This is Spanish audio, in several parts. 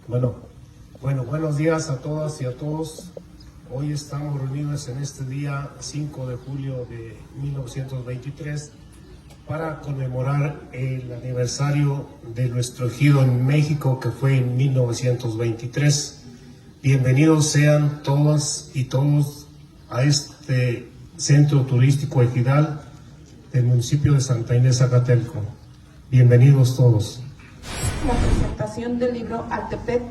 Buenos días a todas y a todos. Hoy estamos reunidos en este día 5 de julio de 1923 para conmemorar el aniversario de nuestro ejido en México, que fue en 1923. Bienvenidos sean todas y todos a este centro turístico ejidal del municipio de Santa Inés Zacatelco. Bienvenidos todos. La presentación del libro Altepec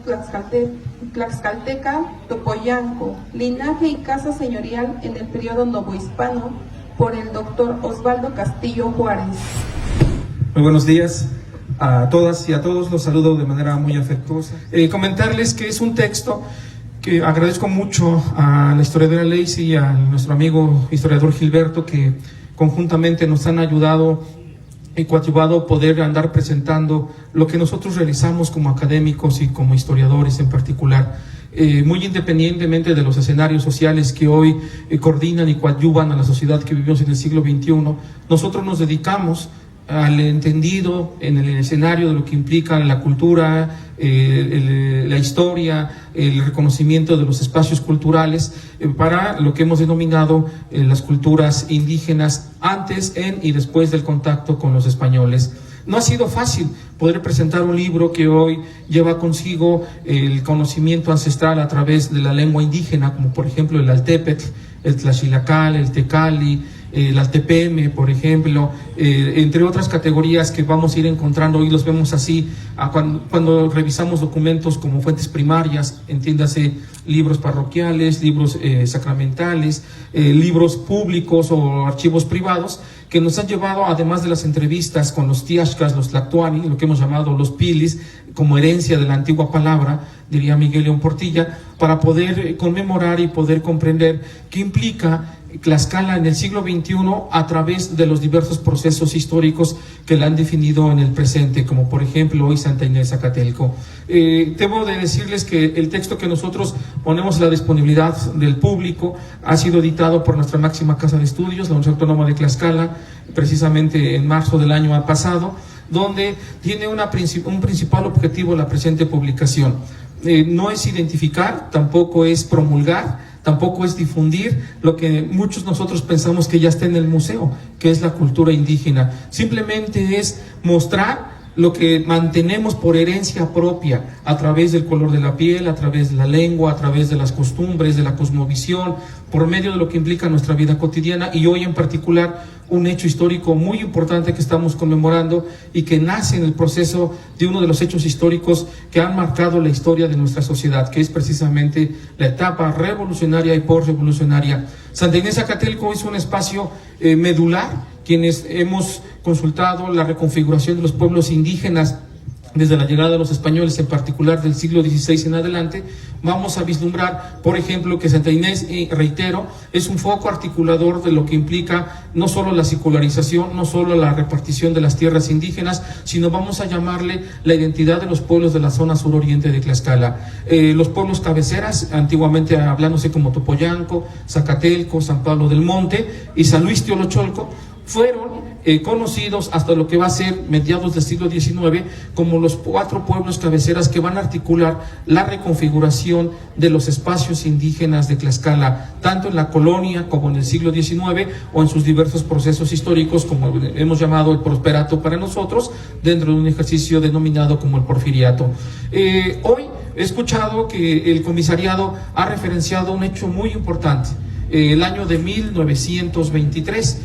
Tlaxcalteca Topoyanco, linaje y casa señorial en el periodo novohispano, por el doctor Osvaldo Castillo Juárez. Muy buenos días a todas y a todos, los saludo de manera muy afectuosa. Comentarles que es un texto que agradezco mucho a la historiadora Lacey y a nuestro amigo historiador Gilberto, que conjuntamente nos han ayudado y coadyuvado a poder andar presentando lo que nosotros realizamos como académicos y como historiadores en particular, muy independientemente de los escenarios sociales que hoy coordinan y coadyuvan a la sociedad que vivimos en el siglo XXI. Nosotros nos dedicamos al entendido en el escenario de lo que implica la cultura, la historia, el reconocimiento de los espacios culturales para lo que hemos denominado las culturas indígenas antes, en y después del contacto con los españoles. No ha sido fácil poder presentar un libro que hoy lleva consigo el conocimiento ancestral a través de la lengua indígena, como por ejemplo el altépetl, el tlaxilacal, el tecali, el altepeme, por ejemplo, entre otras categorías que vamos a ir encontrando. Hoy los vemos así cuando revisamos documentos como fuentes primarias, entiéndase libros parroquiales, libros sacramentales, libros públicos o archivos privados, que nos han llevado, además de las entrevistas con los tiashcas, los tlactuani, lo que hemos llamado los pilis, como herencia de la antigua palabra, diría Miguel León Portilla, para poder conmemorar y poder comprender qué implica Tlaxcala en el siglo XXI a través de los diversos procesos históricos que la han definido en el presente, como por ejemplo hoy Santa Inés Zacatelco. Debo de decirles que el texto que nosotros ponemos a la disponibilidad del público ha sido editado por nuestra máxima casa de estudios, la Universidad Autónoma de Tlaxcala, precisamente en marzo del año pasado, donde tiene un principal objetivo la presente publicación. No es identificar, tampoco es promulgar, tampoco es difundir lo que muchos nosotros pensamos que ya está en el museo, que es la cultura indígena. Simplemente es mostrar lo que mantenemos por herencia propia a través del color de la piel, a través de la lengua, a través de las costumbres, de la cosmovisión, por medio de lo que implica nuestra vida cotidiana, y hoy en particular un hecho histórico muy importante que estamos conmemorando y que nace en el proceso de uno de los hechos históricos que han marcado la historia de nuestra sociedad, que es precisamente la etapa revolucionaria y postrevolucionaria. Santa Inés Zacatelco es un espacio medular. Quienes hemos consultado la reconfiguración de los pueblos indígenas desde la llegada de los españoles, en particular del siglo XVI en adelante, vamos a vislumbrar, por ejemplo, que Santa Inés, reitero, es un foco articulador de lo que implica no solo la secularización, no solo la repartición de las tierras indígenas, sino vamos a llamarle la identidad de los pueblos de la zona suroriente de Tlaxcala. Los pueblos cabeceras, antiguamente hablándose como Topoyanco, Zacatelco, San Pablo del Monte y San Luis Teolocholco, fueron conocidos hasta lo que va a ser mediados del siglo XIX como los 4 pueblos cabeceras que van a articular la reconfiguración de los espacios indígenas de Tlaxcala, tanto en la colonia como en el siglo XIX o en sus diversos procesos históricos, como hemos llamado el prosperato para nosotros, dentro de un ejercicio denominado como el porfiriato. Hoy he escuchado que el comisariado ha referenciado un hecho muy importante, el año de 1923,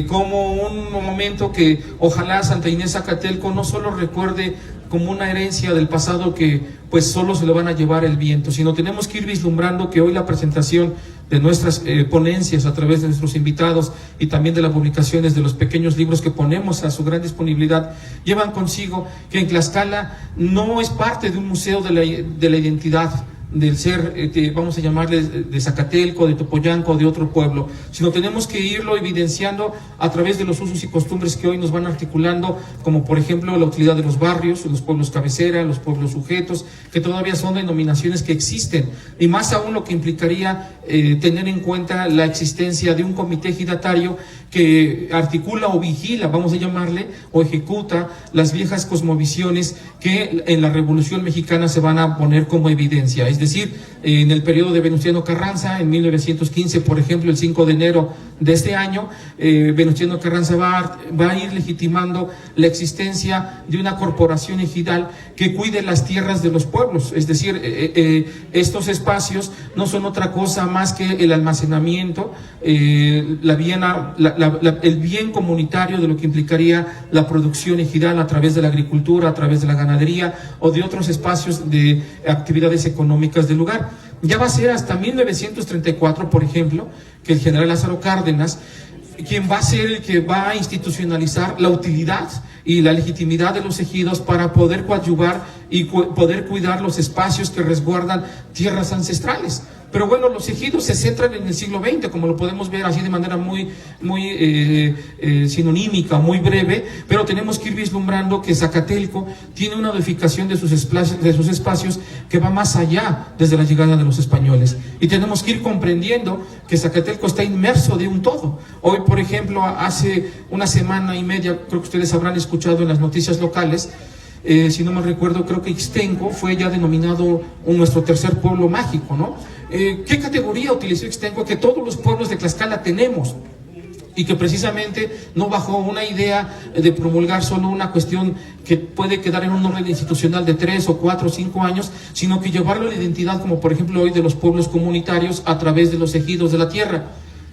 como un momento que ojalá Santa Inés Zacatelco no solo recuerde como una herencia del pasado que pues solo se le van a llevar el viento, sino tenemos que ir vislumbrando que hoy la presentación de nuestras ponencias a través de nuestros invitados y también de las publicaciones de los pequeños libros que ponemos a su gran disponibilidad llevan consigo que en Tlaxcala no es parte de un museo de la identidad del ser, vamos a llamarle de Zacatelco, de Topoyanco, de otro pueblo, sino tenemos que irlo evidenciando a través de los usos y costumbres que hoy nos van articulando, como por ejemplo la utilidad de los barrios, los pueblos cabecera, los pueblos sujetos, que todavía son denominaciones que existen, y más aún lo que implicaría tener en cuenta la existencia de un comité ejidatario que articula o vigila, vamos a llamarle, o ejecuta las viejas cosmovisiones que en la Revolución Mexicana se van a poner como evidencia. Es decir, en el periodo de Venustiano Carranza, en 1915, por ejemplo, el 5 de enero de este año, Venustiano Carranza va a ir legitimando la existencia de una corporación ejidal que cuide las tierras de los pueblos. Es decir, estos espacios no son otra cosa más que el almacenamiento, el bien comunitario de lo que implicaría la producción ejidal a través de la agricultura, a través de la ganadería o de otros espacios de actividades económicas del lugar. Ya va a ser hasta 1934, por ejemplo, que el general Lázaro Cárdenas, quien va a ser el que va a institucionalizar la utilidad y la legitimidad de los ejidos para poder coadyuvar y poder cuidar los espacios que resguardan tierras ancestrales. Pero bueno, los ejidos se centran en el siglo XX, como lo podemos ver así de manera muy sinonímica, muy breve, pero tenemos que ir vislumbrando que Zacatelco tiene una edificación de sus espacios que va más allá desde la llegada de los españoles. Y tenemos que ir comprendiendo que Zacatelco está inmerso de un todo. Hoy, por ejemplo, hace una semana y media, creo que ustedes habrán escuchado en las noticias locales, si no me recuerdo, creo que Ixtenco fue ya denominado nuestro tercer pueblo mágico, ¿no? ¿Qué categoría utilizó Ixtenco? Que todos los pueblos de Tlaxcala tenemos, y que precisamente no bajo una idea de promulgar solo una cuestión que puede quedar en un orden institucional de 3 o 4 o 5 años, sino que llevarlo a la identidad, como por ejemplo hoy de los pueblos comunitarios a través de los ejidos de la tierra.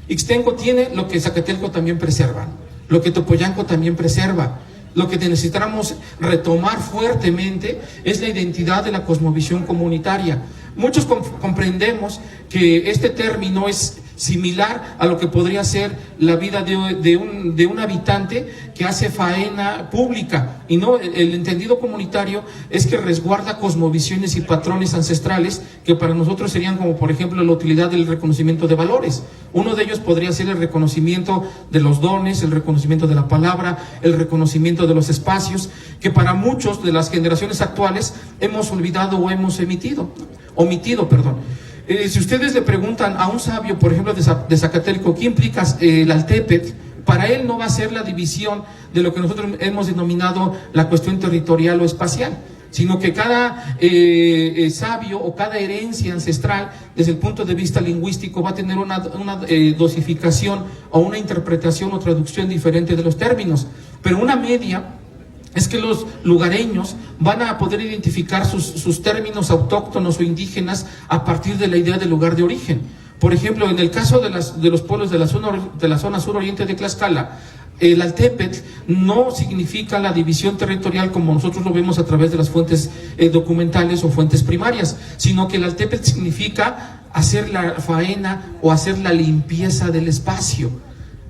Ixtenco tiene lo que Zacatelco también preserva, lo que Topoyanco también preserva. Lo que necesitamos retomar fuertemente es la identidad de la cosmovisión comunitaria. Muchos comprendemos que este término es similar a lo que podría ser la vida de un habitante que hace faena pública, y no, el entendido comunitario es que resguarda cosmovisiones y patrones ancestrales que para nosotros serían como por ejemplo la utilidad del reconocimiento de valores. Uno de ellos podría ser el reconocimiento de los dones, el reconocimiento de la palabra, el reconocimiento de los espacios, que para muchos de las generaciones actuales hemos olvidado o hemos omitido. Si ustedes le preguntan a un sabio, por ejemplo, de Zacatelco, ¿qué implica el Altépetl? Para él no va a ser la división de lo que nosotros hemos denominado la cuestión territorial o espacial, sino que cada sabio o cada herencia ancestral, desde el punto de vista lingüístico, va a tener una dosificación o una interpretación o traducción diferente de los términos. Pero una media es que los lugareños van a poder identificar sus términos autóctonos o indígenas a partir de la idea del lugar de origen. Por ejemplo, en el caso de los pueblos de la zona suroriente de Tlaxcala, el Altépetl no significa la división territorial como nosotros lo vemos a través de las fuentes documentales o fuentes primarias, sino que el Altépetl significa hacer la faena o hacer la limpieza del espacio.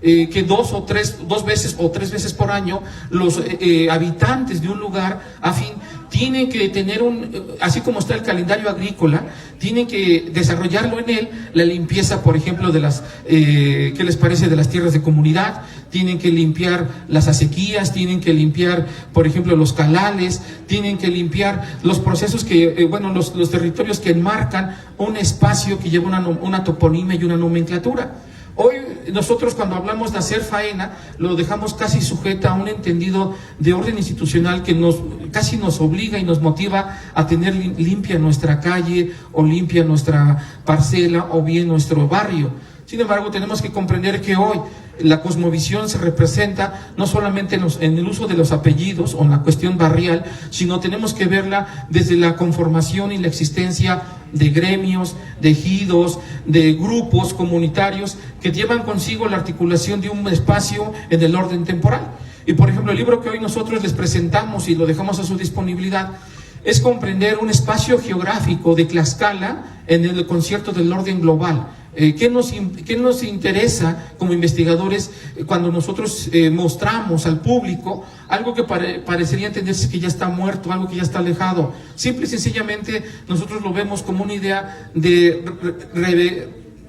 Que 2 veces o 3 veces por año los habitantes de un lugar afín tienen que tener así como está el calendario agrícola, tienen que desarrollarlo en él, la limpieza, por ejemplo, de ¿qué les parece? De las tierras de comunidad, tienen que limpiar las acequias, tienen que limpiar, por ejemplo, los calales, tienen que limpiar los procesos los territorios que enmarcan un espacio que lleva una toponimia y una nomenclatura. Hoy nosotros cuando hablamos de hacer faena lo dejamos casi sujeta a un entendido de orden institucional que casi nos obliga y nos motiva a tener limpia nuestra calle o limpia nuestra parcela o bien nuestro barrio. Sin embargo, tenemos que comprender que hoy la cosmovisión se representa no solamente en el uso de los apellidos o en la cuestión barrial, sino tenemos que verla desde la conformación y la existencia de gremios, de ejidos, de grupos comunitarios que llevan consigo la articulación de un espacio en el orden temporal. Y por ejemplo, el libro que hoy nosotros les presentamos y lo dejamos a su disponibilidad es comprender un espacio geográfico de Tlaxcala en el concierto del orden global. ¿Qué nos interesa como investigadores cuando nosotros mostramos al público algo que parecería entenderse que ya está muerto, algo que ya está alejado? Simple y sencillamente nosotros lo vemos como una idea de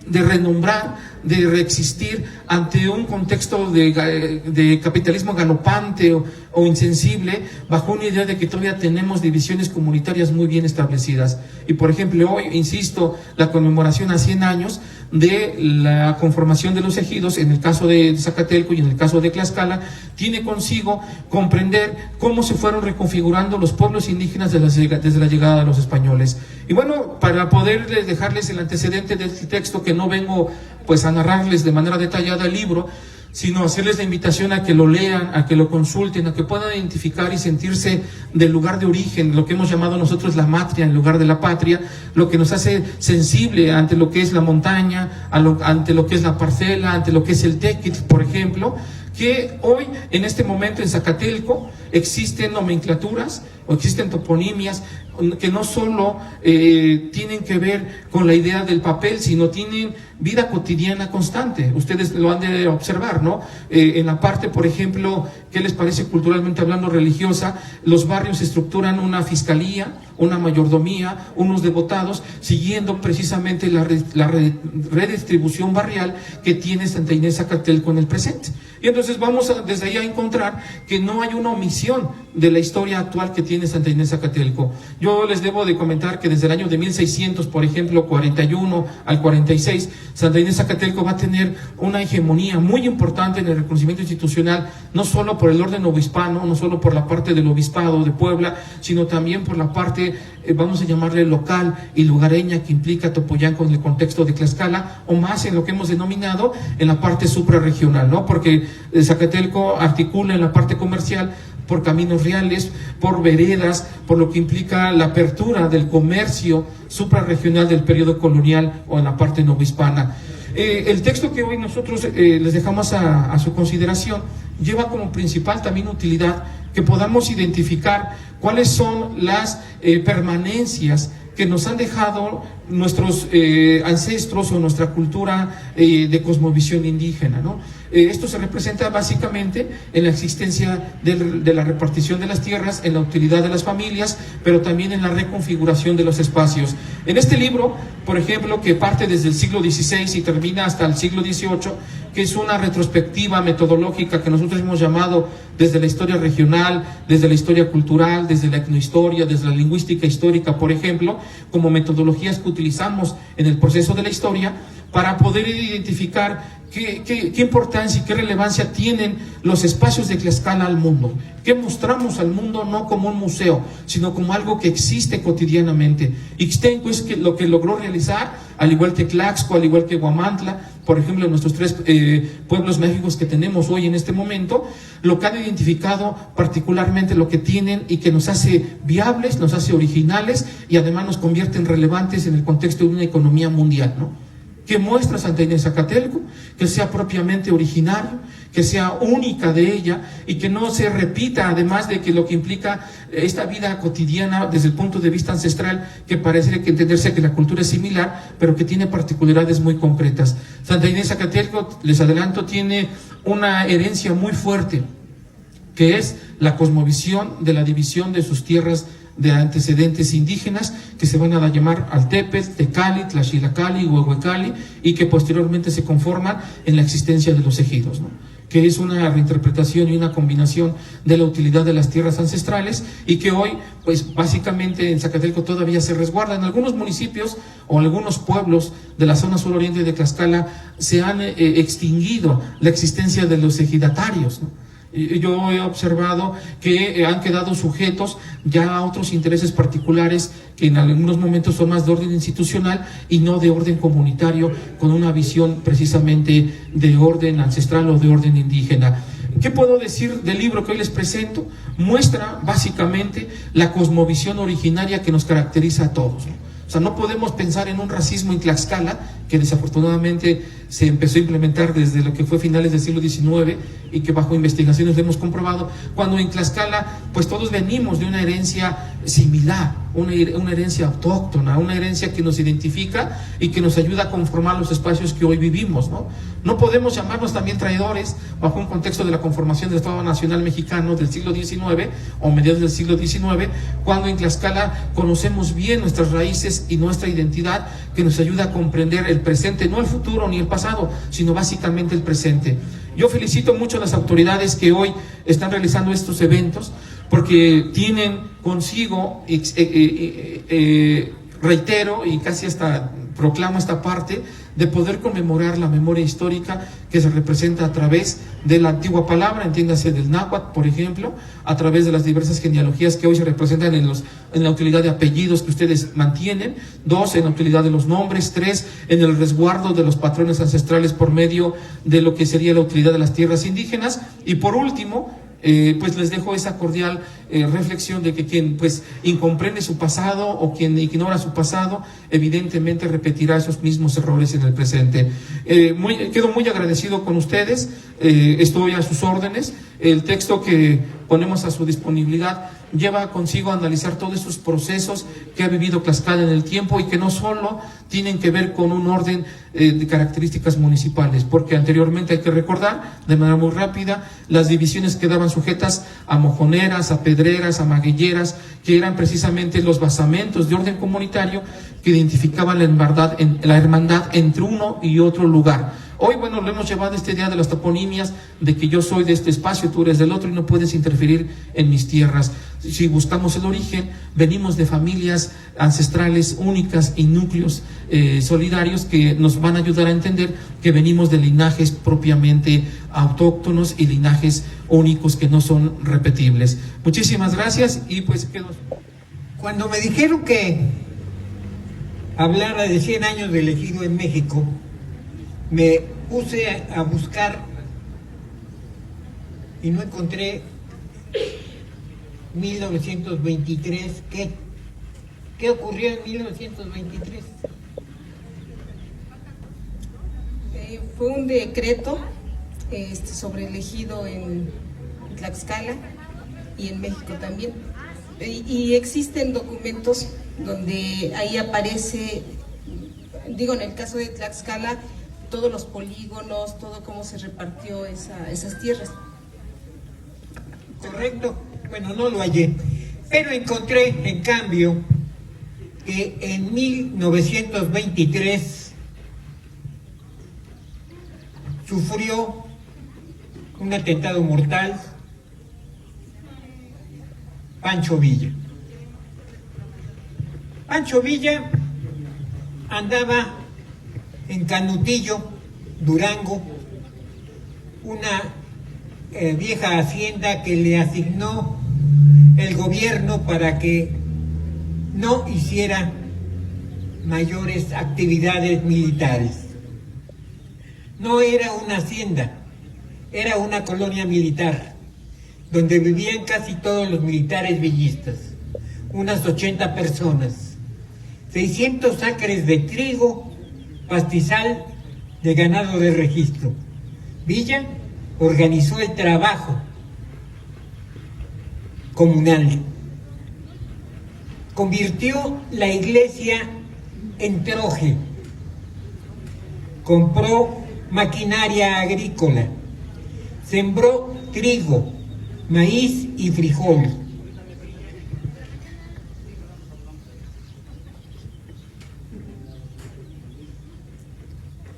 renombrar de reexistir ante un contexto de capitalismo galopante o insensible, bajo una idea de que todavía tenemos divisiones comunitarias muy bien establecidas. Y por ejemplo, hoy, insisto, la conmemoración a 100 años de la conformación de los ejidos, en el caso de Zacatelco y en el caso de Tlaxcala, tiene consigo comprender cómo se fueron reconfigurando los pueblos indígenas desde la llegada de los españoles. Y bueno, para poder dejarles el antecedente de este texto, que no vengo pues a narrarles de manera detallada el libro, sino hacerles la invitación a que lo lean, a que lo consulten, a que puedan identificar y sentirse del lugar de origen, lo que hemos llamado nosotros la matria en lugar de la patria, lo que nos hace sensible ante lo que es la montaña, ante lo que es la parcela, ante lo que es el tequit, por ejemplo, que hoy, en este momento en Zacatelco, existen nomenclaturas o existen toponimias que no solo tienen que ver con la idea del papel, sino tienen vida cotidiana constante. Ustedes lo han de observar, ¿no? En la parte, por ejemplo, ¿qué les parece culturalmente hablando religiosa? Los barrios estructuran una fiscalía, una mayordomía, unos devotados, siguiendo precisamente la redistribución barrial que tiene Santa Inés Zacatelco en el presente. Y entonces vamos desde ahí a encontrar que no hay una omisión de la historia actual que tiene Santa Inés Zacatelco. Yo les debo de comentar que desde el año de 1600, por ejemplo, 41 al 46, Santa Inés Zacatelco va a tener una hegemonía muy importante en el reconocimiento institucional, no solo por el orden obispano, no solo por la parte del obispado de Puebla, sino también por la parte, vamos a llamarle local y lugareña, que implica Topollán en el contexto de Tlaxcala, o más en lo que hemos denominado en la parte suprarregional, ¿no? Porque Zacatelco articula en la parte comercial por caminos reales, por veredas, por lo que implica la apertura del comercio suprarregional del periodo colonial o en la parte novohispana. El texto que hoy nosotros les dejamos a su consideración lleva como principal también utilidad que podamos identificar cuáles son las permanencias que nos han dejado nuestros ancestros o nuestra cultura de cosmovisión indígena, ¿no? Esto se representa básicamente en la existencia de la repartición de las tierras, en la utilidad de las familias, pero también en la reconfiguración de los espacios. En este libro, por ejemplo, que parte desde el siglo XVI y termina hasta el siglo XVIII, que es una retrospectiva metodológica que nosotros hemos llamado desde la historia regional, desde la historia cultural, desde la etnohistoria, desde la lingüística histórica, por ejemplo, como metodologías que utilizamos en el proceso de la historia para poder identificar qué importancia y qué relevancia tienen los espacios de Tlaxcala al mundo. ¿Qué mostramos al mundo no como un museo, sino como algo que existe cotidianamente? Ixtenco es lo que logró realizar, al igual que Tlaxco, al igual que Huamantla, por ejemplo, nuestros tres pueblos mágicos que tenemos hoy en este momento, lo que han identificado particularmente lo que tienen y que nos hace viables, nos hace originales y además nos convierte en relevantes en el contexto de una economía mundial, ¿no? Que muestra Santa Inés Zacatelco, que sea propiamente originario, que sea única de ella y que no se repita, además de que lo que implica esta vida cotidiana desde el punto de vista ancestral, que parece que entenderse que la cultura es similar, pero que tiene particularidades muy concretas. Santa Inés Zacatelco, les adelanto, tiene una herencia muy fuerte, que es la cosmovisión de la división de sus tierras de antecedentes indígenas, que se van a llamar Altepetl, Tecali, Tlaxilacali, Huehuecali, y que posteriormente se conforman en la existencia de los ejidos, ¿no? Que es una reinterpretación y una combinación de la utilidad de las tierras ancestrales y que hoy, pues básicamente en Zacatelco todavía se resguarda. En algunos municipios o algunos pueblos de la zona suroriente de Tlaxcala se han extinguido la existencia de los ejidatarios, ¿no? Yo he observado que han quedado sujetos ya a otros intereses particulares que en algunos momentos son más de orden institucional y no de orden comunitario, con una visión precisamente de orden ancestral o de orden indígena. ¿Qué puedo decir del libro que hoy les presento? Muestra básicamente la cosmovisión originaria que nos caracteriza a todos, ¿no? O sea, no podemos pensar en un racismo en Tlaxcala, que desafortunadamente se empezó a implementar desde lo que fue finales del siglo XIX y que bajo investigaciones lo hemos comprobado, cuando en Tlaxcala pues todos venimos de una herencia similar, una herencia autóctona, una herencia que nos identifica y que nos ayuda a conformar los espacios que hoy vivimos, ¿no? No podemos llamarnos también traidores bajo un contexto de la conformación del Estado Nacional Mexicano del siglo XIX o mediados del siglo XIX, cuando en Tlaxcala conocemos bien nuestras raíces y nuestra identidad, que nos ayuda a comprender el presente, no el futuro ni el pasado, pasado, sino básicamente el presente. Yo felicito mucho a las autoridades que hoy están realizando estos eventos, porque tienen consigo, reitero y casi hasta proclamo esta parte, de poder conmemorar la memoria histórica que se representa a través de la antigua palabra, entiéndase del náhuatl, por ejemplo, a través de las diversas genealogías que hoy se representan en la utilidad de apellidos que ustedes mantienen, 2, en la utilidad de los nombres, 3, en el resguardo de los patrones ancestrales por medio de lo que sería la utilidad de las tierras indígenas, y por último, pues les dejo esa cordial reflexión de que quien pues incomprende su pasado o quien ignora su pasado, evidentemente repetirá esos mismos errores en el presente. Quedo muy agradecido con ustedes, estoy a sus órdenes. El texto que ponemos a su disponibilidad lleva consigo a analizar todos esos procesos que ha vivido Tlaxcala en el tiempo y que no solo tienen que ver con un orden de características municipales, porque anteriormente hay que recordar de manera muy rápida las divisiones quedaban sujetas a mojoneras, a pedreras, a maguilleras, que eran precisamente los basamentos de orden comunitario que identificaban la hermandad entre uno y otro lugar. Hoy, bueno, lo hemos llevado este día de las toponimias, de que yo soy de este espacio, tú eres del otro y no puedes interferir en mis tierras. Si buscamos el origen, venimos de familias ancestrales únicas y núcleos solidarios que nos van a ayudar a entender que venimos de linajes propiamente autóctonos y linajes únicos que no son repetibles. Muchísimas gracias y pues quedo. Cuando me dijeron que hablara de 100 años de ejido en México, me puse a buscar y no encontré 1923. ¿Qué ocurrió en 1923? Fue un decreto sobre el ejido en Tlaxcala y en México también. Y existen documentos donde ahí aparece, digo, en el caso de Tlaxcala, todos los polígonos, todo cómo se repartió esas tierras. Correcto, bueno, no lo hallé, pero encontré, en cambio, que en 1923 sufrió un atentado mortal Pancho Villa. Pancho Villa andaba en Canutillo, Durango, una vieja hacienda que le asignó el gobierno para que no hiciera mayores actividades militares. No era una hacienda, era una colonia militar, donde vivían casi todos los militares villistas, unas 80 personas, 600 acres de trigo, pastizal de ganado de registro. Villa organizó el trabajo comunal, convirtió la iglesia en troje, compró maquinaria agrícola, sembró trigo, maíz y frijol.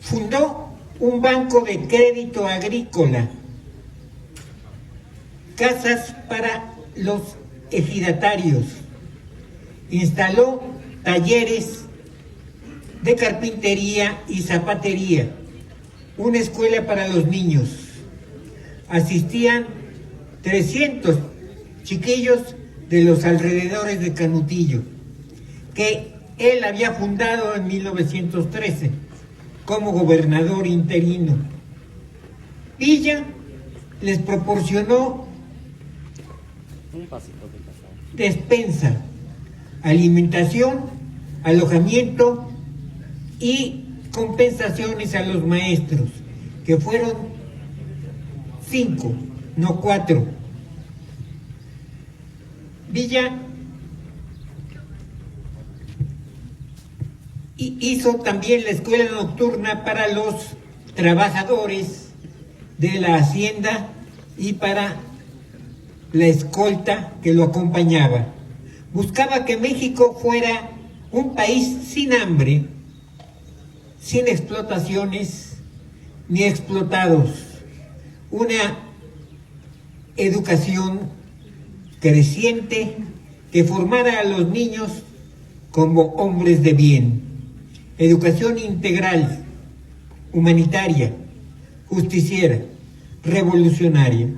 Fundó un banco de crédito agrícola, casas para los ejidatarios, instaló talleres de carpintería y zapatería, una escuela para los niños. Asistían 300 chiquillos de los alrededores de Canutillo, que él había fundado en 1913 como gobernador interino. Villa les proporcionó despensa, alimentación, alojamiento y compensaciones a los maestros, que fueron 5, no 4. Villa hizo también la escuela nocturna para los trabajadores de la hacienda y para la escolta que lo acompañaba. Buscaba que México fuera un país sin hambre, sin explotaciones ni explotados. Una educación creciente que formara a los niños como hombres de bien. Educación integral, humanitaria, justiciera, revolucionaria.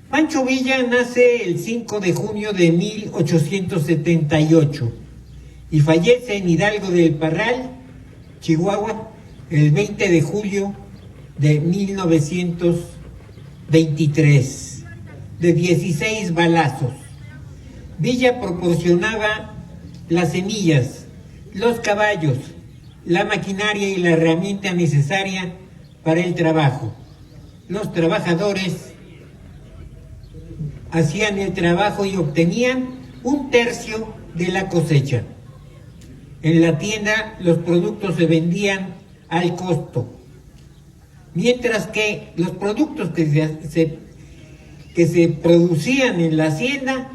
Pancho Villa nace el 5 de junio de 1878 y fallece en Hidalgo del Parral, Chihuahua, el 20 de julio de 1923, de 16 balazos. Villa proporcionaba las semillas, los caballos, la maquinaria y la herramienta necesaria para el trabajo. Los trabajadores hacían el trabajo y obtenían 1/3 de la cosecha. En la tienda los productos se vendían al costo, mientras que los productos que se producían en la hacienda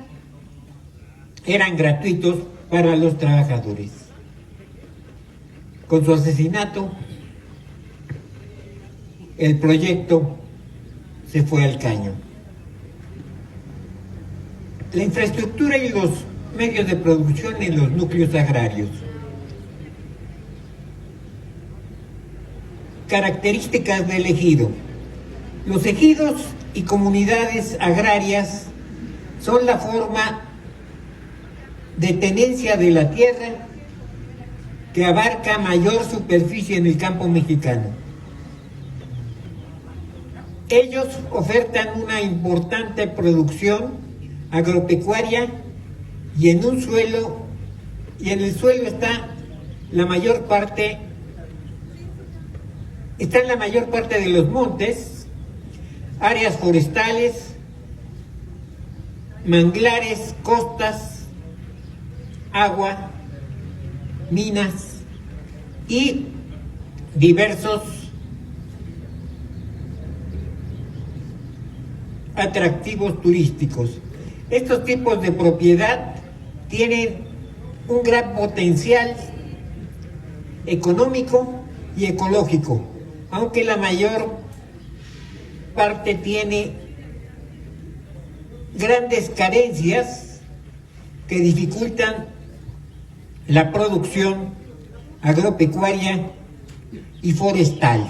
eran gratuitos para los trabajadores. Con su asesinato, el proyecto se fue al caño. La infraestructura y los medios de producción en los núcleos agrarios. Características del ejido. Los ejidos y comunidades agrarias son la forma de tenencia de la tierra que abarca mayor superficie en el campo mexicano. Ellos ofertan una importante producción agropecuaria y en el suelo está la mayor parte de los montes, áreas forestales, manglares, costas, agua, minas y diversos atractivos turísticos. Estos tipos de propiedad tienen un gran potencial económico y ecológico, aunque la mayor parte tiene grandes carencias que dificultan la producción agropecuaria y forestal.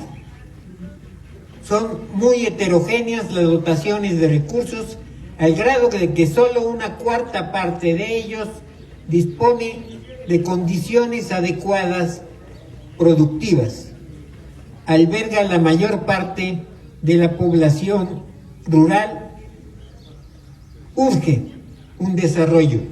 Son muy heterogéneas las dotaciones de recursos, al grado de que solo 1/4 parte de ellos dispone de condiciones adecuadas productivas. Alberga la mayor parte de la población rural. Urge un desarrollo